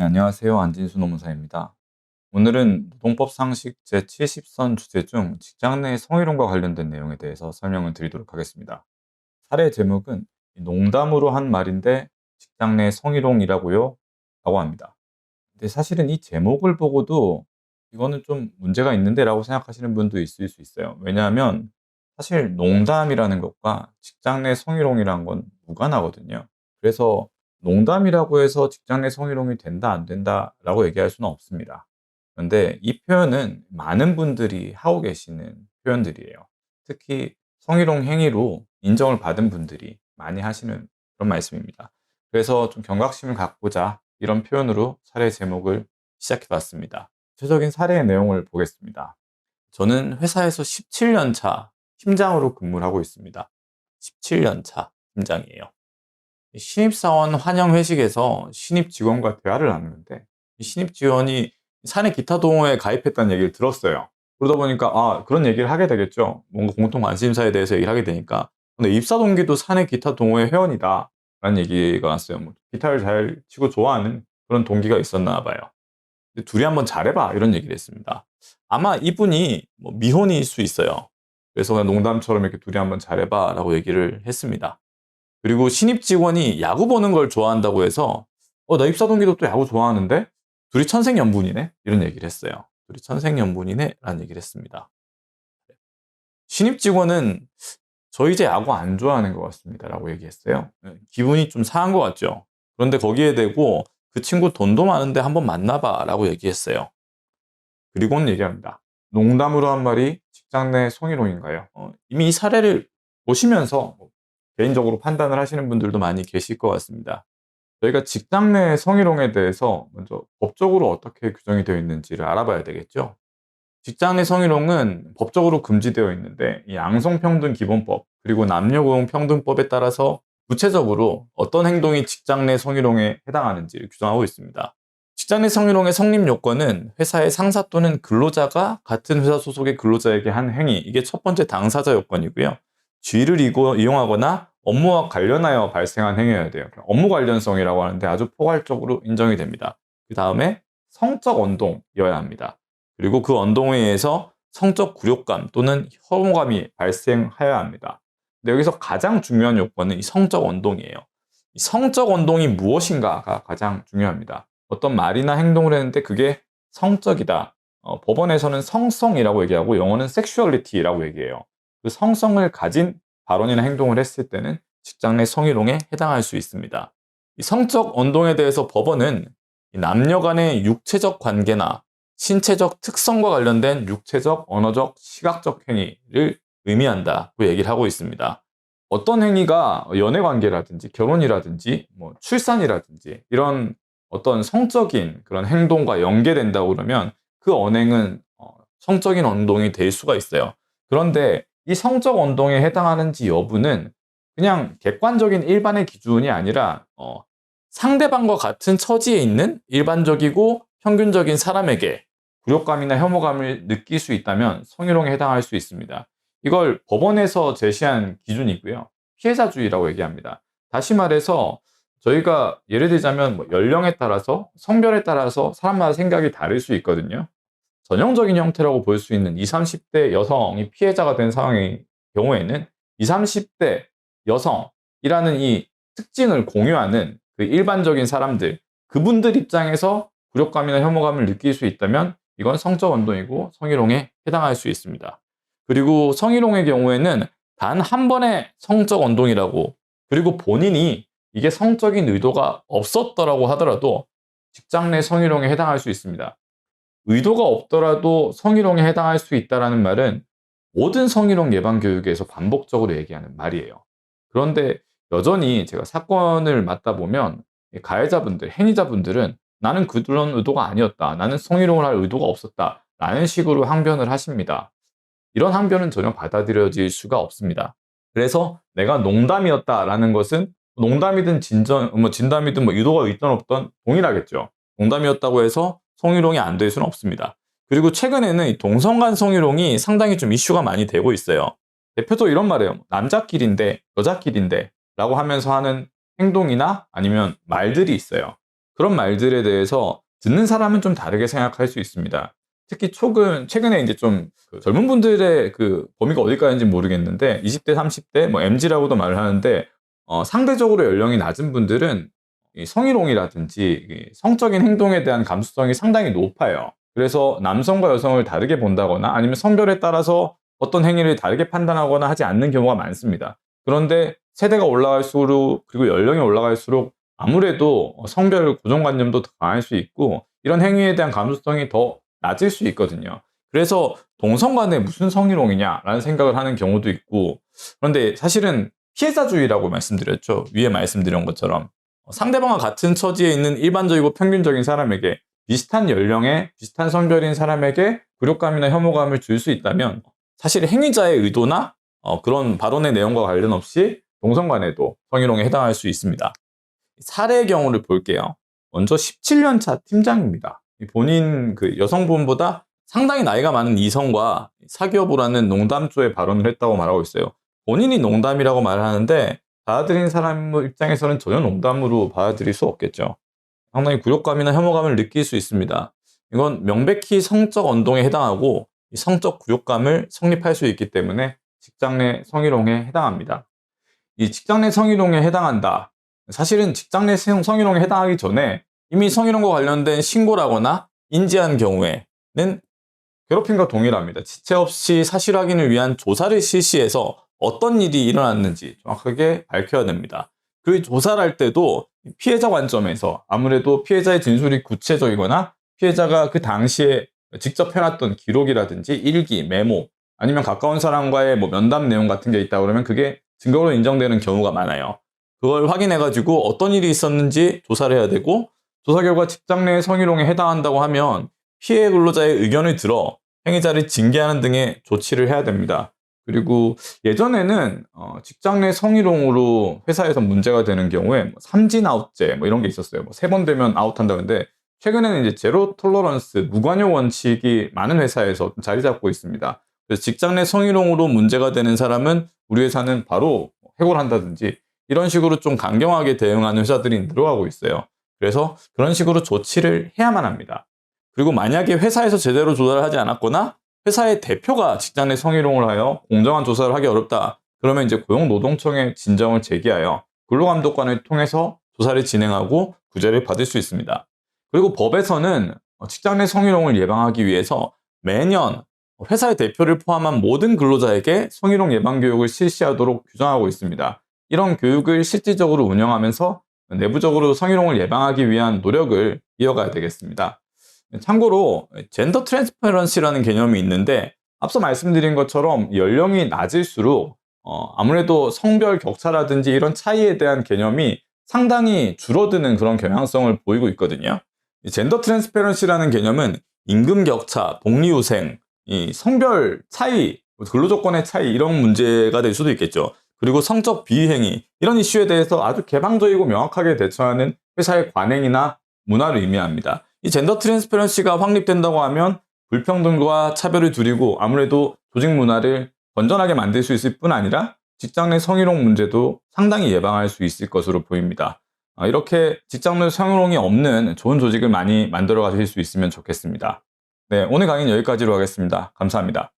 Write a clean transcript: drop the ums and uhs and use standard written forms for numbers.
네, 안녕하세요. 안진수 노무사입니다. 오늘은 노동법 상식 제70선 주제 중 직장 내 성희롱과 관련된 내용에 대해서 설명을 드리도록 하겠습니다. 사례 제목은 농담으로 한 말인데 직장 내 성희롱이라고요? 라고 합니다. 근데 사실은 이 제목을 보고도 이거는 좀 문제가 있는데 라고 생각하시는 분도 있을 수 있어요. 왜냐하면 사실 농담이라는 것과 직장 내 성희롱이란 건 무관하거든요. 그래서 농담이라고 해서 직장 내 성희롱이 된다, 안 된다라고 얘기할 수는 없습니다. 그런데 이 표현은 많은 분들이 하고 계시는 표현들이에요. 특히 성희롱 행위로 인정을 받은 분들이 많이 하시는 그런 말씀입니다. 그래서 좀 경각심을 갖고자 이런 표현으로 사례 제목을 시작해 봤습니다. 구체적인 사례의 내용을 보겠습니다. 저는 회사에서 17년 차 팀장으로 근무를 하고 있습니다. 17년 차 팀장이에요. 신입사원 환영 회식에서 신입 직원과 대화를 나누는데 이 신입 직원이 사내 기타 동호회에 가입했다는 얘기를 들었어요. 그러다 보니까 그런 얘기를 하게 되겠죠. 뭔가 공통 관심사에 대해서 얘기를 하게 되니까. 근데 입사 동기도 사내 기타 동호회 회원이다 라는 얘기가 났어요. 뭐 기타를 잘 치고 좋아하는 그런 동기가 있었나 봐요. 근데 둘이 한번 잘해봐 이런 얘기를 했습니다. 아마 이분이 뭐 미혼일 수 있어요. 그래서 그냥 농담처럼 이렇게 둘이 한번 잘해봐 라고 얘기를 했습니다. 그리고 신입 직원이 야구 보는 걸 좋아한다고 해서 나 입사 동기도 또 야구 좋아하는데 둘이 천생연분이네 이런 얘기를 했어요. 둘이 천생연분이네 라는 얘기를 했습니다. 신입 직원은 저 이제 야구 안 좋아하는 것 같습니다 라고 얘기했어요. 기분이 좀 상한 것 같죠. 그런데 거기에 대고 그 친구 돈도 많은데 한번 만나봐 라고 얘기했어요. 그리고는 얘기합니다. 농담으로 한 말이 직장 내 성희롱인가요? 이미 이 사례를 보시면서 개인적으로 판단을 하시는 분들도 많이 계실 것 같습니다. 저희가 직장 내 성희롱에 대해서 먼저 법적으로 어떻게 규정이 되어 있는지를 알아봐야 되겠죠. 직장 내 성희롱은 법적으로 금지되어 있는데 이 양성평등기본법 그리고 남녀고용평등법에 따라서 구체적으로 어떤 행동이 직장 내 성희롱에 해당하는지를 규정하고 있습니다. 직장 내 성희롱의 성립 요건은 회사의 상사 또는 근로자가 같은 회사 소속의 근로자에게 한 행위, 이게 첫 번째 당사자 요건이고요. 지위를 이용하거나 업무와 관련하여 발생한 행위여야 돼요. 업무 관련성이라고 하는데 아주 포괄적으로 인정이 됩니다. 그 다음에 성적 언동이어야 합니다. 그리고 그 언동에 의해서 성적 굴욕감 또는 혐오감이 발생하여야 합니다. 근데 여기서 가장 중요한 요건은 이 성적 언동이에요. 이 성적 언동이 무엇인가가 가장 중요합니다. 어떤 말이나 행동을 했는데 그게 성적이다. 법원에서는 성성이라고 얘기하고 영어는 섹슈얼리티라고 얘기해요. 그 성성을 가진 발언이나 행동을 했을 때는 직장 내 성희롱에 해당할 수 있습니다. 이 성적 언동에 대해서 법원은 남녀 간의 육체적 관계나 신체적 특성과 관련된 육체적, 언어적, 시각적 행위를 의미한다고 얘기를 하고 있습니다. 어떤 행위가 연애 관계라든지 결혼이라든지 뭐 출산이라든지 이런 어떤 성적인 그런 행동과 연계된다고 그러면 그 언행은 성적인 언동이 될 수가 있어요. 그런데 이 성적 언동에 해당하는지 여부는 그냥 객관적인 일반의 기준이 아니라 상대방과 같은 처지에 있는 일반적이고 평균적인 사람에게 굴욕감이나 혐오감을 느낄 수 있다면 성희롱에 해당할 수 있습니다. 이걸 법원에서 제시한 기준이고요. 피해자주의라고 얘기합니다. 다시 말해서 저희가 예를 들자면 뭐 연령에 따라서 성별에 따라서 사람마다 생각이 다를 수 있거든요. 전형적인 형태라고 볼 수 있는 20, 30대 여성이 피해자가 된 상황의 경우에는 20, 30대 여성이라는 이 특징을 공유하는 그 일반적인 사람들, 그분들 입장에서 굴욕감이나 혐오감을 느낄 수 있다면 이건 성적 언동이고 성희롱에 해당할 수 있습니다. 그리고 성희롱의 경우에는 단 한 번의 성적 언동이라고, 그리고 본인이 이게 성적인 의도가 없었더라고 하더라도 직장 내 성희롱에 해당할 수 있습니다. 의도가 없더라도 성희롱에 해당할 수 있다는 말은 모든 성희롱 예방 교육에서 반복적으로 얘기하는 말이에요. 그런데 여전히 제가 사건을 맡다 보면 가해자분들, 행위자분들은 나는 그런 의도가 아니었다. 나는 성희롱을 할 의도가 없었다. 라는 식으로 항변을 하십니다. 이런 항변은 전혀 받아들여질 수가 없습니다. 그래서 내가 농담이었다라는 것은 농담이든 진담이든 의도가 있든 없든 동일하겠죠. 농담이었다고 해서 성희롱이 안 될 수는 없습니다. 그리고 최근에는 이 동성 간 성희롱이 상당히 좀 이슈가 많이 되고 있어요. 대표적으로 이런 말이에요. 남자끼리인데 여자끼리인데 라고 하면서 하는 행동이나 아니면 말들이 있어요. 그런 말들에 대해서 듣는 사람은 좀 다르게 생각할 수 있습니다. 특히 최근에 이제 좀 젊은 분들의 그 범위가 어디까지인지 모르겠는데 20대, 30대, 뭐 MZ라고도 말을 하는데 상대적으로 연령이 낮은 분들은 이 성희롱이라든지 이 성적인 행동에 대한 감수성이 상당히 높아요. 그래서 남성과 여성을 다르게 본다거나 아니면 성별에 따라서 어떤 행위를 다르게 판단하거나 하지 않는 경우가 많습니다. 그런데 세대가 올라갈수록 그리고 연령이 올라갈수록 아무래도 성별 고정관념도 더 강할 수 있고 이런 행위에 대한 감수성이 더 낮을 수 있거든요. 그래서 동성 간에 무슨 성희롱이냐라는 생각을 하는 경우도 있고, 그런데 사실은 피해자주의라고 말씀드렸죠. 위에 말씀드린 것처럼 상대방과 같은 처지에 있는 일반적이고 평균적인 사람에게 비슷한 연령에 비슷한 성별인 사람에게 굴욕감이나 혐오감을 줄 수 있다면 사실 행위자의 의도나 그런 발언의 내용과 관련 없이 동성 간에도 성희롱에 해당할 수 있습니다. 사례의 경우를 볼게요. 먼저 17년차 팀장입니다. 본인 그 여성분보다 상당히 나이가 많은 이성과 사귀어보라는 농담조의 발언을 했다고 말하고 있어요. 본인이 농담이라고 말을 하는데 받아들인 사람 입장에서는 전혀 농담으로 받아들일 수 없겠죠. 상당히 굴욕감이나 혐오감을 느낄 수 있습니다. 이건 명백히 성적 언동에 해당하고 이 성적 굴욕감을 성립할 수 있기 때문에 직장 내 성희롱에 해당합니다. 이 직장 내 성희롱에 해당한다. 사실은 직장 내 성희롱에 해당하기 전에 이미 성희롱과 관련된 신고라거나 인지한 경우에는 괴롭힘과 동일합니다. 지체 없이 사실 확인을 위한 조사를 실시해서 어떤 일이 일어났는지 정확하게 밝혀야 됩니다. 그 조사를 할 때도 피해자 관점에서 아무래도 피해자의 진술이 구체적이거나 피해자가 그 당시에 직접 해놨던 기록이라든지 일기, 메모 아니면 가까운 사람과의 뭐 면담 내용 같은 게 있다 그러면 그게 증거로 인정되는 경우가 많아요. 그걸 확인해가지고 어떤 일이 있었는지 조사를 해야 되고 조사 결과 직장 내 성희롱에 해당한다고 하면 피해 근로자의 의견을 들어 행위자를 징계하는 등의 조치를 해야 됩니다. 그리고 예전에는 직장 내 성희롱으로 회사에서 문제가 되는 경우에 뭐 삼진 아웃제 뭐 이런 게 있었어요. 뭐 3번 되면 아웃한다는데 최근에는 이제 제로 톨러런스 무관용 원칙이 많은 회사에서 자리 잡고 있습니다. 그래서 직장 내 성희롱으로 문제가 되는 사람은 우리 회사는 바로 해고한다든지 이런 식으로 좀 강경하게 대응하는 회사들이 늘어가고 있어요. 그래서 그런 식으로 조치를 해야만 합니다. 그리고 만약에 회사에서 제대로 조사를 하지 않았거나 회사의 대표가 직장 내 성희롱을 하여 공정한 조사를 하기 어렵다. 그러면 이제 고용노동청에 진정을 제기하여 근로감독관을 통해서 조사를 진행하고 구제를 받을 수 있습니다. 그리고 법에서는 직장 내 성희롱을 예방하기 위해서 매년 회사의 대표를 포함한 모든 근로자에게 성희롱 예방 교육을 실시하도록 규정하고 있습니다. 이런 교육을 실질적으로 운영하면서 내부적으로 성희롱을 예방하기 위한 노력을 이어가야 되겠습니다. 참고로 젠더 트랜스퍼런시라는 개념이 있는데 앞서 말씀드린 것처럼 연령이 낮을수록 아무래도 성별 격차라든지 이런 차이에 대한 개념이 상당히 줄어드는 그런 경향성을 보이고 있거든요. 이 젠더 트랜스퍼런시라는 개념은 임금 격차, 복리후생, 이 성별 차이, 근로조건의 차이 이런 문제가 될 수도 있겠죠. 그리고 성적 비행위 이런 이슈에 대해서 아주 개방적이고 명확하게 대처하는 회사의 관행이나 문화를 의미합니다. 이 젠더 트랜스퍼런시가 확립된다고 하면 불평등과 차별을 줄이고 아무래도 조직 문화를 건전하게 만들 수 있을 뿐 아니라 직장 내 성희롱 문제도 상당히 예방할 수 있을 것으로 보입니다. 이렇게 직장 내 성희롱이 없는 좋은 조직을 많이 만들어 가실 수 있으면 좋겠습니다. 네, 오늘 강의는 여기까지로 하겠습니다. 감사합니다.